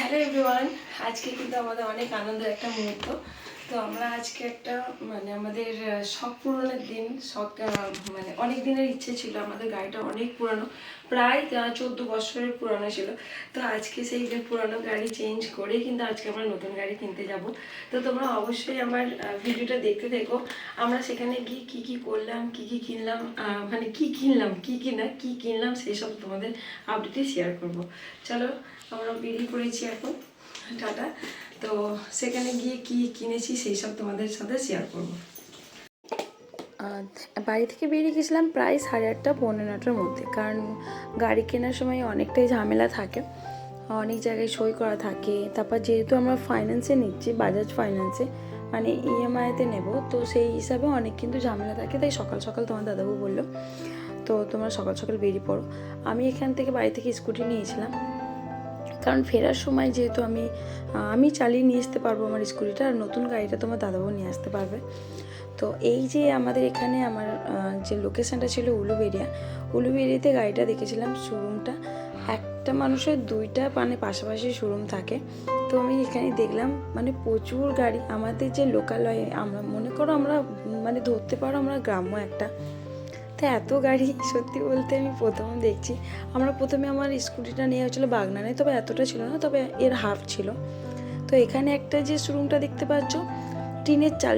Hello everyone, আজকে কিন্তু আমাদের অনেক আনন্দের একটা মুহূর্ত। তো আমরা আজকে একটা আমাদের শখ পূরণের দিন। শখ অনেক দিনের ইচ্ছে ছিল, আমাদের গাড়িটা অনেক পুরানো, প্রায় 14 বছরের পুরানো ছিল। তো আজকে সেই পুরানো গাড়ি চেঞ্জ করে কিন্তু আজকে আমরা নতুন গাড়ি কিনতে যাব। তো তোমরা অবশ্যই আমার ভিডিওটা দেখতে থেকো। আমরা সেখানে গিয়ে কী কী করলাম, কী কী কিনলাম, কী কিনলাম সেই সব তোমাদের আপডেটে শেয়ার করব। চলো, আমরা বেরিয়ে পড়েছি এখন টাটা। তো সেখানে গিয়ে কি কিনেছি সেই সব তোমাদের সাথে শেয়ার করব। বাড়ি থেকে বেরিয়ে গেছিলাম প্রায় 8:30 পৌনে 9টার মধ্যে, কারণ গাড়ি কেনার সময় অনেকটাই ঝামেলা থাকে, অনেক জায়গায় সই করা থাকে। তারপর যেহেতু আমরা ফাইন্যান্সে নিচ্ছি, বাজাজ ফাইন্যান্সে, মানে ইএমআইতে নেব, তো সেই হিসাবে অনেক কিন্তু ঝামেলা থাকে। তাই সকাল সকাল তোমার দাদাবু বললো তো তোমরা সকাল সকাল বেরিয়ে পড়ো। আমি এখান থেকে বাড়ি থেকে স্কুটি নিয়েছিলাম, কারণ ফেরার সময় যেহেতু আমি চালিয়ে নিয়ে আসতে পারবো আমার স্কুটিটা, আর নতুন গাড়িটা তোমার দাদাবাবু নিয়ে আসতে পারবে। তো এই যে আমাদের এখানে আমার যে লোকেশানটা ছিল উলুবেড়িয়াতে গাড়িটা দেখেছিলাম। শোরুমটা একটা মানুষের দুইটা পাশাপাশি শোরুম থাকে। তো আমি এখানে দেখলাম প্রচুর গাড়ি। আমাদের যে লোকালয়ে আমরা মনে করো আমরা ধরতে পারো আমরা গ্রাম্য একটা, তো এত গাড়ি সত্যি বলতে আমি প্রথম দেখছি। প্রথমে আমার স্কুটিটা নেওয়া হয়েছিল বাগনানে, তবে এতটা ছিল না, তবে এর হাফ ছিল। তো এখানে একটা যে শোরুমটা দেখতে পাচ্ছ টিনের চাল,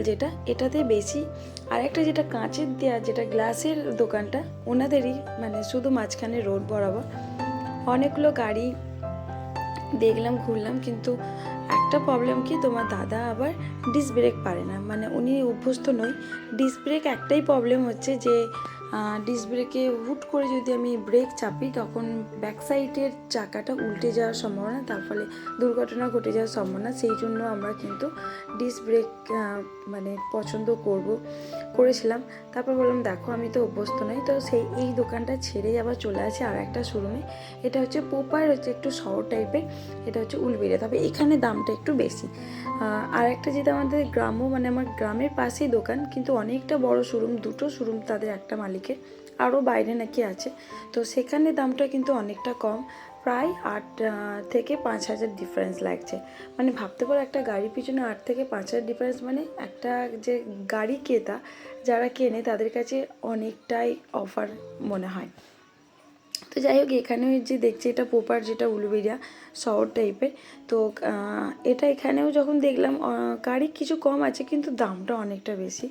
এটাতে বেশি। আর একটা যেটা কাঁচের দেওয়া, যেটা গ্লাসের দোকানটা, ওনাদেরই শুধু মাঝখানে রোড বরাবর অনেকগুলো গাড়ি দেখলাম, ঘুরলাম। কিন্তু একটা প্রবলেম কি, তোমার দাদা আবার ডিস্ক ব্রেক পারে না, উনি অভ্যস্ত নয়। ডিস্ক ব্রেক একটাই প্রবলেম হচ্ছে যে ডিস্ক ব্রেকে হুট করে যদি আমি ব্রেক চাপি, তখন ব্যাক সাইডের চাকাটা উল্টে যাওয়ার সম্ভাবনা, তার ফলে দুর্ঘটনা ঘটে যাওয়ার সম্ভাবনা। সেই জন্য আমরা কিন্তু ডিস্ক ব্রেক পছন্দ করেছিলাম। তারপর বললাম দেখো আমি তো অভ্যস্ত নই, তো এই দোকানটা ছেড়েই আবার চলে আসে আর একটা শোরুমে। এটা হচ্ছে পোপার, হচ্ছে একটু শহর টাইপের, এটা হচ্ছে উলবেড়িয়া, তবে এখানে দামটা একটু বেশি। আর একটা যেটা আমাদের গ্রাম্য, আমার গ্রামের পাশেই দোকান, কিন্তু অনেকটা বড় শোরুম, দুটো শোরুম তাদের একটা মালিকের, আরও বাইরে নাকি আছে। তো সেখানে দামটা কিন্তু অনেকটা কম, প্রায় 8 থেকে 5,000 ডিফারেন্স লাগছে। ভাবতে পারো একটা গাড়ির পিছনে 8 থেকে 5,000 ডিফারেন্স, একটা যে গাড়ি ক্রেতা যারা কেনে তাদের কাছে অনেকটাই অফার মনে হয়। তো যাই হোক, এখানে যে দেখছি এটা পোপার, যেটা উলুবেড়িয়া শহর টাইপের। তো এটা এখানেও যখন দেখলাম গাড়ি কিছু কম আছে, কিন্তু দামটা অনেকটা বেশি।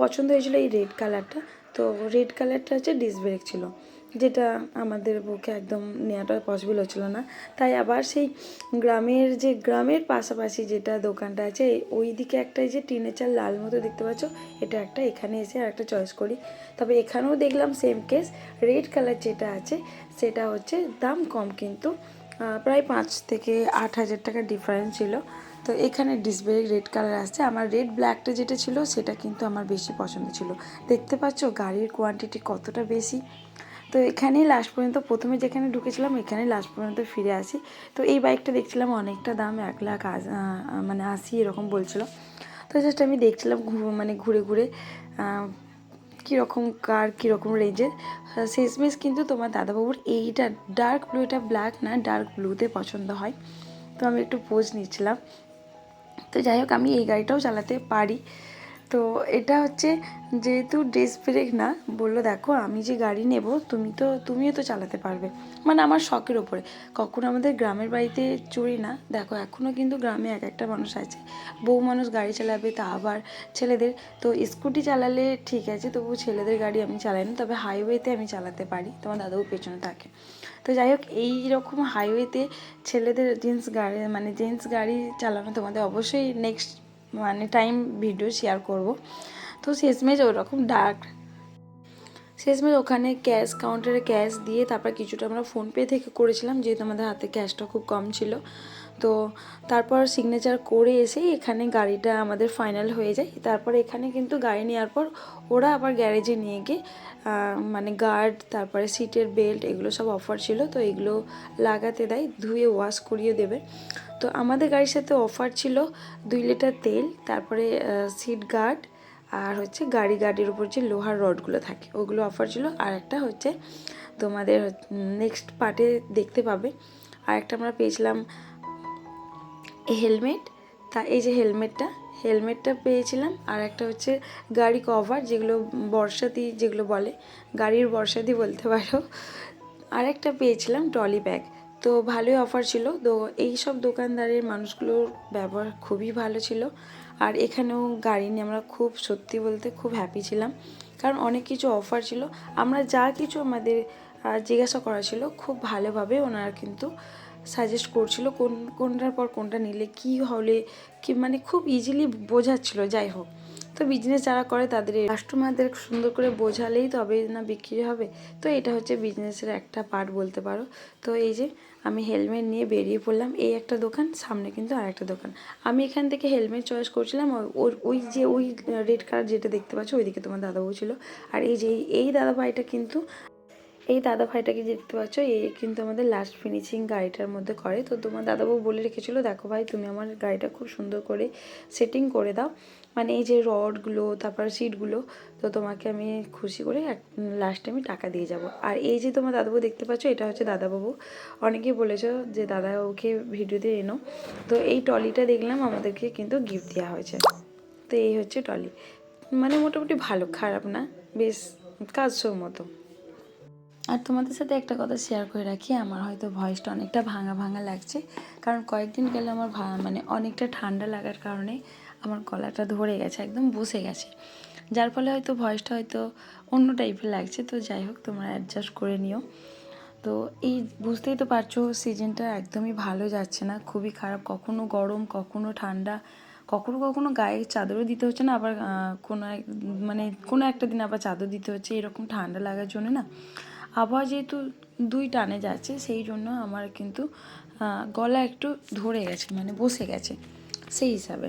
পছন্দ হয়েছিল এই রেড কালারটা। তো রেড কালারটা হচ্ছে ডিস্ক ব্রেক ছিল, যেটা আমাদের পক্ষে একদম নেওয়াটা পসিবল হচ্ছিলো না। তাই আবার সেই গ্রামের পাশাপাশি যেটা দোকানটা আছে, ওই দিকে একটা যে টিনের চাল লাল মতো দেখতে পাচ্ছ, এটা একটা, এখানে এসে আর একটা চয়েস করি। তবে এখানেও দেখলাম সেম কেস, রেড কালার যেটা আছে সেটা হচ্ছে দাম কম, কিন্তু প্রায় 5 থেকে 8,000 টাকার ডিফারেন্স ছিল। তো এখানে ডিস্ক ব্রেক রেড কালার আসছে। আমার রেড ব্ল্যাকটা যেটা ছিল সেটা কিন্তু আমার বেশি পছন্দ ছিল। দেখতে পাচ্ছ গাড়ির কোয়ান্টিটি কতটা বেশি। তো এখানেই লাস্ট পর্যন্ত, প্রথমে যেখানে ঢুকেছিলাম এখানেই লাস্ট পর্যন্ত ফিরে আসি। তো এই বাইকটা দেখছিলাম অনেকটা দাম, 1,80,000 এরকম বলছিল। তো জাস্ট আমি দেখছিলাম ঘুরে ঘুরে কীরকম কার কীরকম রেঞ্জের। শেষমেশ কিন্তু তোমার দাদাবাবুর এইটা ডার্ক ব্লু, এটা ব্ল্যাক না, ডার্ক ব্লুতে পছন্দ হয়। তো আমি একটু পোজ নিচ্ছিলাম। তো যাই হোক, আমি এই গাড়িটাও চালাতে পারি। তো এটা হচ্ছে যেহেতু ডিস্ক ব্রেক না, বললো দেখো আমি যে গাড়ি নেব তুমিও তো চালাতে পারবে, আমার শখের ওপরে। কখনো আমাদের গ্রামের বাড়িতে চড়ি না, দেখো এখনও কিন্তু গ্রামে এক একটা মানুষ আছে, বউ মানুষ গাড়ি চালাবে, তা আবার ছেলেদের। তো স্কুটি চালালে ঠিক আছে, তবু ছেলেদের গাড়ি আমি চালাই না, তবে হাইওয়েতে আমি চালাতে পারি, তোমার দাদাও পেছনে থাকে। তো যাই হোক, এই রকম হাইওয়েতে ছেলেদের জেন্টস গাড়ি চালানো তোমাদের অবশ্যই নেক্সট টাইম ভিডিও শেয়ার করব। তো শেষমেশ ওখানে কাউন্টারে ক্যাশ দিয়ে, তারপর কিছুটা আমরা ফোনপে থেকে করেছিলাম, যেহেতু আমাদের হাতে ক্যাশটা খুব কম ছিল। তো তারপর সিগনেচার করে এসেই এখানে গাড়িটা আমাদের ফাইনাল হয়ে যায়। তারপর এখানে কিন্তু গাড়ি নেওয়ার পর ওরা আবার গ্যারেজে নিয়ে গিয়ে গার্ড, তারপরে সিটের বেল্ট, এগুলো সব অফার ছিল, তো এগুলো লাগাতে দেয়, ধুয়ে ওয়াশ করিয়ে দেবে। তো আমাদের গাড়ির সাথে অফার ছিল 2 লিটার তেল, তারপরে সিট গার্ড, আর হচ্ছে গাড়ির উপর যে লোহার রডগুলো থাকে ওগুলো অফার ছিল। আর একটা হচ্ছে তোমাদের নেক্সট পার্টে দেখতে পাবে, আর একটা আমরা পেয়েছিলাম হেলমেট, তা এই যে হেলমেটটা পেয়েছিলাম। আর একটা হচ্ছে গাড়ি কভার, যেগুলো বর্ষাতি যেগুলো বলে, গাড়ির বর্ষাতি বলতে পারো। আর একটা পেয়েছিলাম ট্রলি ব্যাগ। তো ভালোই অফার ছিল। তো এই সব দোকানদারের মানুষগুলোর ব্যবহার খুবই ভালো ছিল। আর এখানেও গাড়ি নিয়ে আমরা খুব, সত্যি বলতে খুব হ্যাপি ছিলাম, কারণ অনেক কিছু অফার ছিল। আমরা যা কিছু আমাদের জিজ্ঞাসা করা ছিল খুব ভালোভাবে ওনারা কিন্তু সাজেস্ট করছিল কোনটার পর কোনটা নিলে কী হলে কি, মানে খুব ইজিলি বোঝাচ্ছিল। যাই হোক, তো বিজনেস যারা করে তাদের কাস্টমারদের সুন্দর করে বোঝালেই তবে না বিক্রি হবে। তো এটা হচ্ছে বিজনেসের একটা পার্ট বলতে পারো। তো এই যে আমি হেলমেট নিয়ে বেরিয়ে পড়লাম। এই একটা দোকান, সামনে কিন্তু আর একটা দোকান। আমি এখান থেকে হেলমেট চয়েস করছিলাম। ওই রেড কালার যেটা দেখতে পাচ্ছ ওইদিকে তোমার দাদাবাবু ছিল। আর এই যে এই দাদা ভাইটাকে দেখতে পাচ্ছ, এই কিন্তু আমাদের লাস্ট ফিনিশিং গাড়িটার মধ্যে করে। তো তোমার দাদাবাবু বলে রেখেছিলো, দেখো ভাই তুমি আমার গাড়িটা খুব সুন্দর করে সেটিং করে দাও, মানে এই যে রডগুলো, তারপর সিটগুলো, তো তোমাকে আমি খুশি করে লাস্টে আমি টাকা দিয়ে যাব। আর এই যে তোমার দাদাবাবু দেখতে পাচ্ছ, এটা হচ্ছে দাদাবাবু। অনেকেই বলেছ যে দাদাবাবুকে ভিডিওতে এনো। তো এই ট্রলিটা দেখলাম আমাদেরকে কিন্তু গিফট দেওয়া হয়েছে। তো এই হচ্ছে ট্রলি, মানে মোটামুটি ভালো, খারাপ না, বেশ কাজসর মতো। আর তোমাদের সাথে একটা কথা শেয়ার করে রাখি, আমার হয়তো ভয়েসটা অনেকটা ভাঙা ভাঙা লাগছে, কারণ কয়েকদিন গেলে আমার মানে অনেকটা ঠান্ডা লাগার কারণে আমার গলাটা ধরে গেছে, একদম বসে গেছে, যার ফলে হয়তো ভয়েসটা হয়তো অন্য টাইপের লাগছে। তো যাই হোক, তোমরা অ্যাডজাস্ট করে নিও। তো এই বুঝতেই তো পারছো, সিজনটা একদমই ভালো যাচ্ছে না, খুবই খারাপ, কখনো গরম কখনো ঠান্ডা, কখনো কখনো গায়ে চাদরও দিতে হচ্ছে না, আবার কোনো একটা দিন আবার চাদর দিতে হচ্ছে, এরকম ঠান্ডা লাগার জন্য না। আবহাওয়া যেহেতু দুই টানে যাচ্ছে, সেই জন্য আমার কিন্তু গলা একটু ধরে গেছে, মানে বসে গেছে সেই হিসাবে।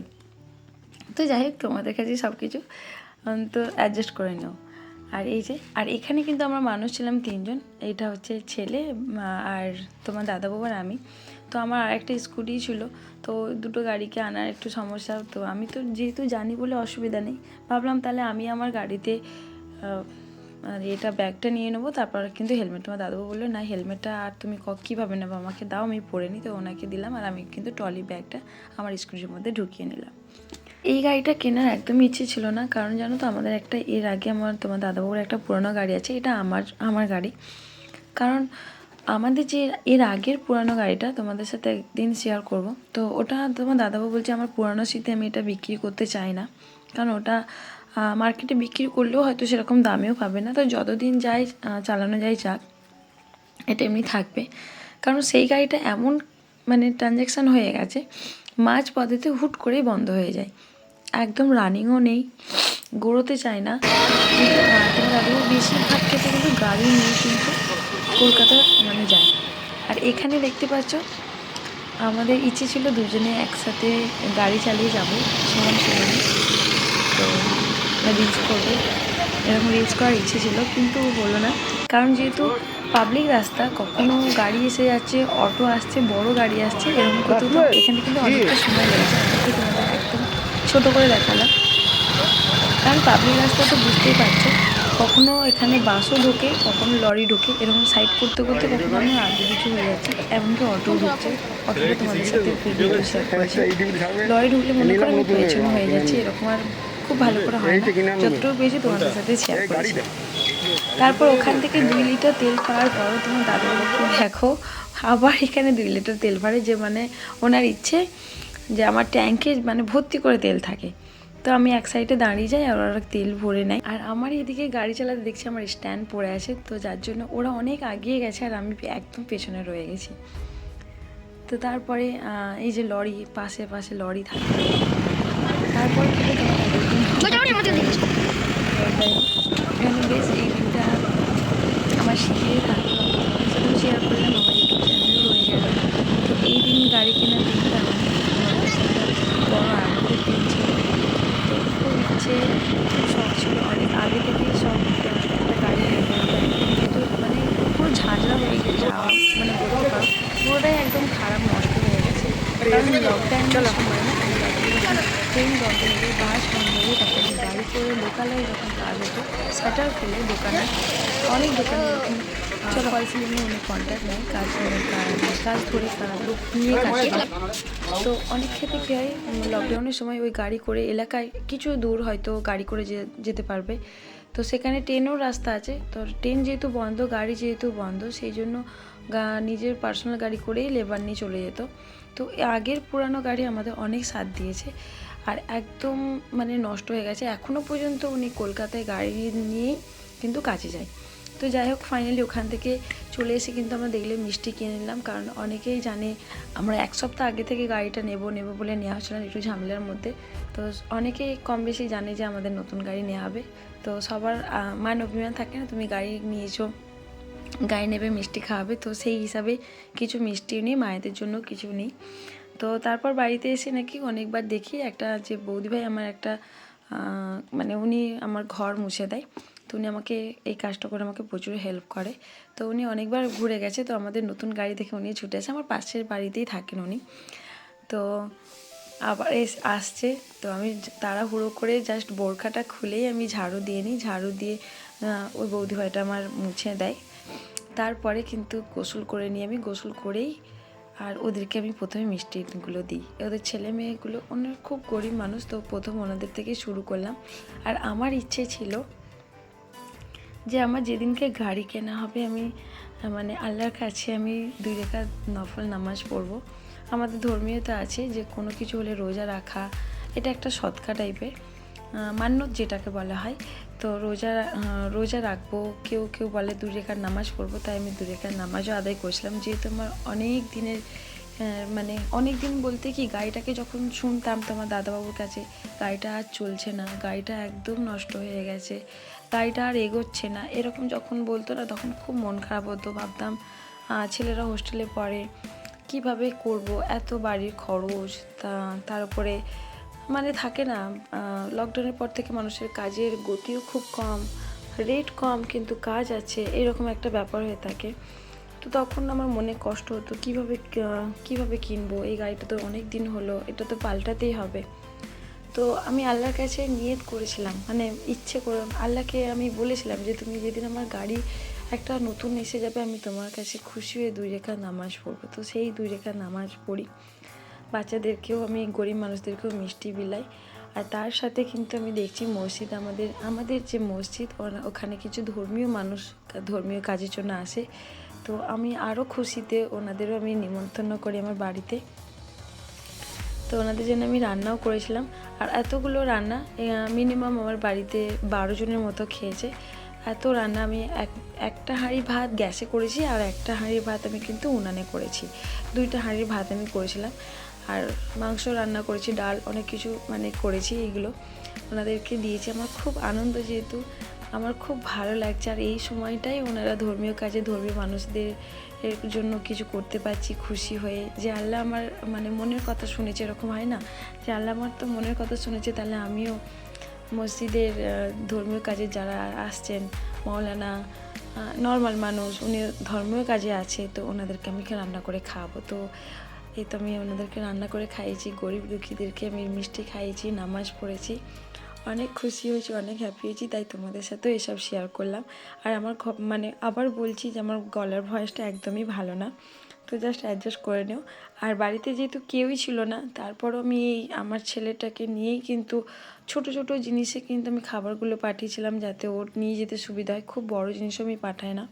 তো যাই হোক, তোমাদের কাছে সব কিছু তো অ্যাডজাস্ট করে নাও। আর এই যে, আর এখানে কিন্তু আমরা মানুষ ছিলাম 3জন, এইটা হচ্ছে ছেলে আর তোমার দাদাবাবু আর আমি। তো আমার আরেকটা স্কুটি ছিল, তো দুটো গাড়িকে আনার একটু সমস্যা, তো আমি তো যেহেতু জানি বলে অসুবিধা নেই, ভাবলাম তাহলে আমি আমার গাড়িতে আর এটা ব্যাগটা নিয়ে নেবো, তারপর কিন্তু হেলমেট। তোমার দাদাবাবু বললো না, হেলমেটটা আর তুমি কীভাবে নেবো, আমাকে দাও, আমি পরে নিই। তো ওনাকে দিলাম, আর আমি কিন্তু ট্রলি ব্যাগটা আমার স্কুটির মধ্যে ঢুকিয়ে নিলাম। এই গাড়িটা কেনার একদমই ইচ্ছে ছিল না, কারণ জানো তো আমাদের একটা এর আগে তোমার দাদাবাবুর একটা পুরোনো গাড়ি আছে, এটা আমার গাড়ি। কারণ আমাদের যে এর আগের পুরানো গাড়িটা তোমাদের সাথে একদিন শেয়ার করব, তো ওটা তোমার দাদাবাবু বলছে আমার পুরানো স্মৃতি, আমি এটা বিক্রি করতে চাই না, কারণ ওটা মার্কেটে বিক্রি করলেও হয়তো সেরকম দামেও পাবে না। তো যতদিন যায় চালানো যায় যাক, এটা এমনি থাকবে। কারণ সেই গাড়িটা এমন মানে ট্রানজ্যাকশান হয়ে গেছে, মাঝ পথেতে হুট করেই বন্ধ হয়ে যায়, একদম রানিংও নেই, গড়োতে চায় না। তোমার দাদাবাবু বেশিরভাগ ক্ষেত্রে কিন্তু গাড়ি নিয়ে কিন্তু কলকাতা মানে যায়। আর এখানে দেখতে পাচ্ছ, আমাদের ইচ্ছে ছিল দুজনে একসাথে গাড়ি চালিয়ে যাবো সমানে, তো রিলস করবো, এরকম রিলস করার ইচ্ছে ছিল, কিন্তু হলো না। কারণ যেহেতু পাবলিক রাস্তা, কখনো গাড়ি এসে যাচ্ছে, অটো আসছে, বড় গাড়ি আসছে, এরকম করতে তো এখানে কিন্তু অনেকটা সময় লেগেছে। আমাকে তোমাদের একদম ছোটো করে দেখালাম, কারণ পাবলিক রাস্তা তো বুঝতেই পারছো, কখনো এখানে বাসও ঢোকে, কখনো লরি ঢোকে, এরকম সাইড করতে করতে কখনো আমি আগে কিছু হয়ে যাচ্ছি, এমনকি অটো ঢুকছে, অটোটা তোমাদের সাথে ভিডিও শেয়ার করেছি। লরি ঢুকলে মনে করো আমি পেছনে হয়ে যাচ্ছি, এরকম আর খুব ভালো করে হয় না, যতটুকু পেয়েছি তোমাদের সাথে শেয়ার করেছি। তারপর ওখান থেকে 2 লিটার তেল পাওয়ার পরও তোমার দাদাবাবুকে দেখো আবার এখানে 2 লিটার তেল ভরে, যে মানে ওনার ইচ্ছে যে আমার ট্যাঙ্কে মানে ভর্তি করে তেল থাকে। তো আমি এক সাইডে দাঁড়িয়ে যাই, আর ওরা তেল ভরে নেয়। আর আমার এদিকে গাড়ি চালাতে দেখছি আমার স্ট্যান্ড পড়ে আছে, তো যার জন্য ওরা অনেক আগিয়ে গেছে আর আমি একদম পেছনে রয়ে গেছি। তো তারপরে এই যে লরি, পাশে পাশে লরি থাকে, তারপর বেশ এই দিনটা আমার শিখিয়ে থাকলো, তোমাদের সাথেও শেয়ার করলাম, আমার ইউটিউব চ্যানেলও রয়ে গেল। তো এই দিন গাড়ি কেনার দিনটা আমাদের সাথে বড় আনন্দের দিন ছিল। তো খুব ইচ্ছে, খুব শখ ছিল, অনেক আগে থেকেই সব একটা গাড়ি নেবো, কিন্তু মানে পুরো ঝাঁঝরা হয়ে যাওয়া, মানে বলতে পারো পুরোটাই একদম খারাপ, নষ্ট হয়ে গেছে। কারণ লকডাউনের সময় না, ট্রেন বন্ধ হয়ে বাস বন্ধ হয়ে, তারপরে গাড়ি করে লোকালয়ে যখন কাজ হতো, শাটার খুলে দোকানে, অনেক দোকানে এরকম ফল সিলিংয়ে উনি কন্ট্যাক্ট নেয়, কাজ ধরে লোক নিয়ে কাজ করে। তো অনেক ক্ষেত্রে কী হয়, লকডাউনের সময় ওই গাড়ি করে এলাকায় কিছু দূর হয়তো গাড়ি করে যেতে পারবে, তো সেখানে ট্রেনেও রাস্তা আছে। তো ট্রেন যেহেতু বন্ধ, গাড়ি যেহেতু বন্ধ, সেই জন্য নিজের পার্সোনাল গাড়ি করেই লেবার নিয়ে চলে যেত। তো আগের পুরানো গাড়ি আমাদের অনেক সাথ দিয়েছে, আর একদম মানে নষ্ট হয়ে গেছে। এখনও পর্যন্ত উনি কলকাতায় গাড়ি নিয়েই কিন্তু কাজে যায়। তো যাই হোক, ফাইনালি ওখান থেকে চলে এসে কিন্তু আমরা দেখলে মিষ্টি কিনে নিলাম, কারণ অনেকেই জানে আমরা 1 সপ্তাহ আগে থেকে গাড়িটা নেব বলে নেওয়া হচ্ছিল না, একটু ঝামেলার মধ্যে। তো অনেকেই কম বেশি জানে যে আমাদের নতুন গাড়ি নেওয়া হবে। তো সবার মান অভিমান থাকে না, তুমি গাড়ি নিয়েছো, গাড়ি নেবে, মিষ্টি খাওয়াবে, তো সেই হিসাবে কিছু মিষ্টি নিই, মায়েদের জন্য কিছু নিই। তো তারপর বাড়িতে এসে নাকি অনেকবার দেখি একটা যে বৌদিভাই আমার একটা মানে উনি আমার ঘর মুছে দেয়, তো উনি আমাকে এই কাজটা করে আমাকে প্রচুর হেল্প করে। তো উনি অনেকবার ঘুরে গেছে, তো আমাদের নতুন গাড়ি দেখে উনি ছুটে আসে, আমার পাশের বাড়িতেই থাকেন উনি। তো আবার আসছে, তো আমি তাড়াহুড়ো করে জাস্ট বোরখাটা খুলেই আমি ঝাড়ু দিয়ে নিই, ঝাড়ু দিয়ে ওই বৌদিভাইটা আমার মুছে দেয়। তারপরে কিন্তু গোসল করে নিই, আমি গোসল করেই আর ওদেরকে আমি প্রথমে মিষ্টিগুলো দিই। ওদের ছেলে মেয়েগুলো ওনার খুব গরিব মানুষ, তো প্রথম ওনাদের থেকে শুরু করলাম। আর আমার ইচ্ছে ছিল যে আমার যেদিনকে গাড়ি কেনা হবে আমি মানে আল্লাহর কাছে আমি 2 রাকাত নফল নামাজ পড়বো। আমাদের ধর্মীয়তা আছে যে কোনো কিছু হলে রোজা রাখা, এটা একটা সদকা টাইপের মান্যত যেটাকে বলা হয়। তো রোজা রাখবো, কেউ বলে 2 রাকাত নামাজ পড়বো, তাই আমি 2 রাকাত নামাজও আদায় করেছিলাম। যেহেতু আমার অনেক দিনের মানে অনেক দিন বলতে কি, গাড়িটাকে যখন শুনতাম তোমার দাদাবাবুর কাছে, গাড়িটা আর চলছে না, গাড়িটা একদম নষ্ট হয়ে গেছে, গাড়িটা আর এগোচ্ছে না, এরকম যখন বলতো না, তখন খুব মন খারাপ হতো। ভাবতাম ছেলেরা হোস্টেলে পড়ে, কিভাবে করব, এত বাড়ির খরচ, তার উপরে মানে থাকে না, লকডাউনের পর থেকে মানুষের কাজের গতিও খুব কম, রেট কম কিন্তু কাজ আছে, এরকম একটা ব্যাপার হয়ে থাকে। তো তখন আমার মনে কষ্ট হতো, কিভাবে কিনবো, এই গাড়িটা তো অনেক দিন হলো, এটা তো পাল্টাতেই হবে। তো আমি আল্লাহর কাছে নিয়ত করেছিলাম, মানে ইচ্ছে করে আল্লাহকে আমি বলেছিলাম যে তুমি যেদিন আমার গাড়ি একটা নতুন এসে যাবে, আমি তোমার কাছে খুশি হয়ে 2 রাকাত নামাজ পড়বো। তো সেই 2 রাকাত নামাজ পড়ি, বাচ্চাদেরকেও আমি, গরিব মানুষদেরকেও মিষ্টি বিলাই। আর তার সাথে কিন্তু আমি দেখছি মসজিদ, আমাদের যে মসজিদ, ওখানে কিছু ধর্মীয় মানুষ ধর্মীয় কাজের জন্য আসে। তো আমি আরও খুশিতে ওনাদেরও আমি নিমন্ত্রণ করি আমার বাড়িতে। তো ওনাদের জন্য আমি রান্নাও করেছিলাম, আর এতগুলো রান্না মিনিমাম আমার বাড়িতে 12 জনের মতো খেয়েছে। এত রান্না আমি একটা হাঁড়ি ভাত গ্যাসে করেছি, আর একটা হাঁড়ি ভাত আমি কিন্তু উনানে করেছি, 2টা হাঁড়ির ভাত আমি করেছিলাম। আর মাংস রান্না করেছি, ডাল, অনেক কিছু মানে করেছি, এগুলো ওনাদেরকে দিয়েছি। আমার খুব আনন্দ, যেহেতু আমার খুব ভালো লাগছে, আর এই সময়টাই ওনারা ধর্মীয় কাজে, ধর্মীয় মানুষদের এর জন্য কিছু করতে পারছি খুশি হয়ে, যে আল্লাহ আমার মানে মনের কথা শুনেছে। এরকম হয় না যে আল্লাহ আমার তো মনের কথা শুনেছে, তাহলে আমিও মসজিদের ধর্মীয় কাজে যারা আসছেন, মাওলানা, নর্মাল মানুষ, উনি ধর্মীয় কাজে আছে, তো ওনাদেরকে আমি রান্না করে খাওয়াবো। তো এই তো আমি ওনাদেরকে রান্না করে খাইয়েছি, গরিব দুঃখীদেরকে আমি মিষ্টি খাইয়েছি, নামাজ পড়েছি, অনেক খুশি হয়েছি, অনেক হ্যাপি হয়েছি, তাই তোমাদের সাথেও এসব শেয়ার করলাম। আর আমার মানে আবার বলছি যে আমার গলার ভয়েসটা একদমই ভালো না, তো জাস্ট অ্যাডজাস্ট করে নিও। আর বাড়িতে যেহেতু কেউই ছিল না, তারপরও আমি আমার ছেলেটাকে নিয়েই কিন্তু ছোট ছোট জিনিসে কিন্তু আমি খাবারগুলো পাঠিয়েছিলাম, যাতে ওর নিয়ে যেতে সুবিধা হয়। খুব বড় জিনিসও আমি পাঠাই না,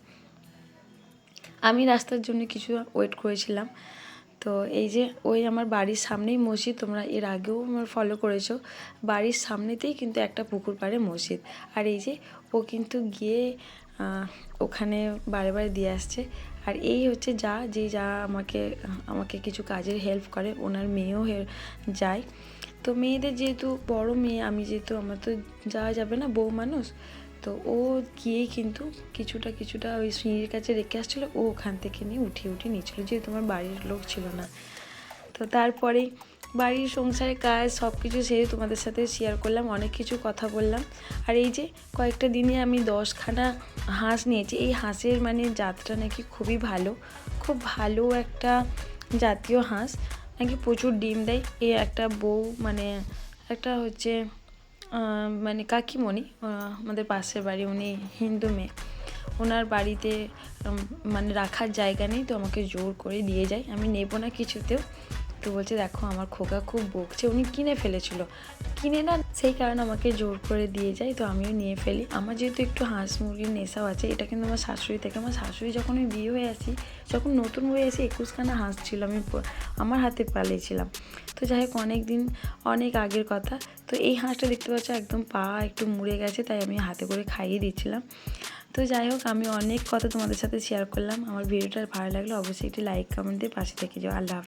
আমি রাস্তার জন্য কিছু ওয়েট করেছিলাম। তো এই যে ওই আমার বাড়ির সামনেই মসজিদ, তোমরা এর আগেও আমার ফলো করেছো, বাড়ির সামনেতেই কিন্তু একটা পুকুর পাড়ে মসজিদ। আর এই যে ও কিন্তু গিয়ে ওখানে বারে বারে দিয়ে আসছে। আর এই হচ্ছে যা আমাকে কিছু কাজের হেল্প করে, ওনার মেয়েও যায়। তো মেয়েদের যেহেতু বড় মেয়ে, আমি যেহেতু, আমার তো যাওয়া যাবে না, বউ মানুষ, তো ও গিয়েই কিন্তু কিছুটা ওই সিঁড়ির কাছে রেখে আসছিলো, ও ওখান থেকে নিয়ে উঠিয়ে নিচ্ছিলো, যেহেতু আমার বাড়ির লোক ছিল না। তো তারপরেই বাড়ির সংসারের কাজ সব কিছু সেরে তোমাদের সাথে শেয়ার করলাম, অনেক কিছু কথা বললাম। আর এই যে কয়েকটা দিনে আমি 10খানা হাঁস নিয়েছি, এই হাঁসের মানে জাতটা নাকি খুবই ভালো, খুব ভালো একটা জাতীয় হাঁস, নাকি প্রচুর ডিম দেয়। এই একটা বউ মানে একটা হচ্ছে মানে কাকিমণি, আমাদের পাশের বাড়ি, উনি হিন্দু মেয়ে, ওনার বাড়িতে মানে রাখার জায়গা নেই, তো আমাকে জোর করে দিয়ে যায়। আমি নেব না কিছুতেও। তো বলছে দেখো আমার খোকা খুব বকছে, উনি কিনে ফেলেছিল, কিনে না সেই কারণে আমাকে জোর করে দিয়ে যায়। তো আমিও নিয়ে ফেলি। আমার যেহেতু একটু হাঁস মুরগির নেশাও আছে, এটা কিন্তু আমার শাশুড়ি থেকে। আমার শাশুড়ি যখন আমি বিয়ে হয়ে আসি, যখন নতুন হয়ে আসি 21খানা হাঁস ছিল, আমি আমার হাতে পালিয়েছিলাম। তো যাই হোক অনেক আগের কথা। তো এই হাঁসটা দেখতে পাচ্ছ একদম পা একটু মুড়ে গেছে, তাই আমি হাতে করে খাইয়ে দিচ্ছিলাম। তো যাই হোক আমি অনেক কথা তোমাদের সাথে শেয়ার করলাম। আমার ভিডিওটা ভালো লাগলে অবশ্যই একটি লাইক কমেন্ট দিয়ে পাশে থেকে যাও। আল্লাহ হাফেজ।